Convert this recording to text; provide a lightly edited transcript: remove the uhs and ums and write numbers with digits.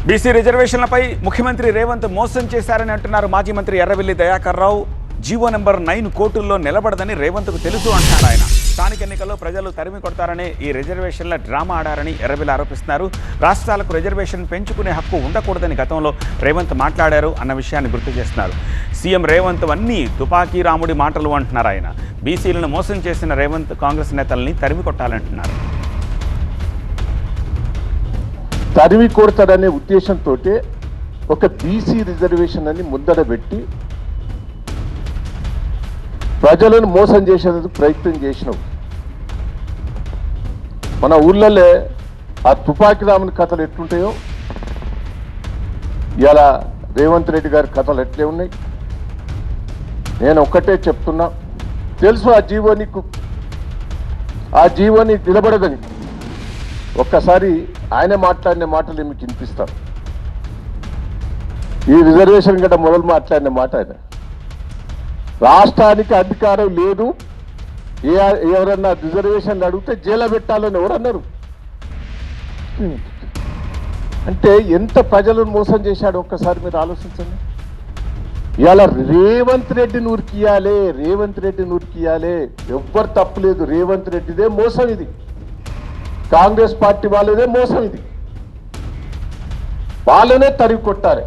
BC రిజర్వేషన్లపై ముఖ్యమంత్రి రేవంత్ మోసం చేశారని అంటున్నారు మాజీ మంత్రి ఎర్రవెల్లి దయాకర్ రావు. జీవో నెంబర్ 9 కోర్టుల్లో నిలబడదని రేవంత్కు తెలుసు అంటున్నారు ఆయన. స్థానిక ఎన్నికల్లో ప్రజలు తరిమి కొడతారనే ఈ రిజర్వేషన్ల డ్రామా ఆడారని ఎర్రవెల్లి ఆరోపిస్తున్నారు. రాష్ట్రాలకు రిజర్వేషన్ పెంచుకునే హక్కు ఉండకూడదని గతంలో రేవంత్ మాట్లాడారు అన్న విషయాన్ని గుర్తు చేస్తున్నారు. సీఎం రేవంత్ అన్నీ తుపాకీ రాముడి మాటలు అంటున్నారు ఆయన. బీసీలను మోసం చేసిన రేవంత్ కాంగ్రెస్ నేతల్ని తరిమి కొట్టాలంటున్నారు. తరిమి కొడతాడనే ఉద్దేశంతో ఒక బీసీ రిజర్వేషన్ అని ముందర పెట్టి ప్రజలను మోసం చేసేందుకు ప్రయత్నం చేసినావు. మన ఊళ్ళల్లో ఆ తుపాకీ రాముని కథలు ఎట్లుంటాయో ఇలా రేవంత్ రెడ్డి గారి కథలు ఎట్లే ఉన్నాయి. నేను ఒక్కటే చెప్తున్నా, తెలుసు ఆ జీవోని నిలబడదని. ఒక్కసారి ఆయన మాట్లాడిన మాటలు మీకు వినిపిస్తాను. ఈ రిజర్వేషన్ గట్ట మొదలు మాట్లాడిన మాట ఆయన, రాష్ట్రానికి అధికారం లేదు, ఎవరన్నా రిజర్వేషన్లు అడిగితే జైలు పెట్టాలని ఎవరన్నారు? అంటే ఎంత ప్రజలను మోసం చేశాడు ఒక్కసారి మీరు ఆలోచించండి. ఇవాళ రేవంత్ రెడ్డిని ఉరికియాలే, ఎవ్వరు తప్పులేదు. రేవంత్ రెడ్డిదే మోసం ఇది, కాంగ్రెస్ పార్టీ వాళ్ళదే మోసం ఇది. వాళ్ళనే తరిగి కొట్టాలి.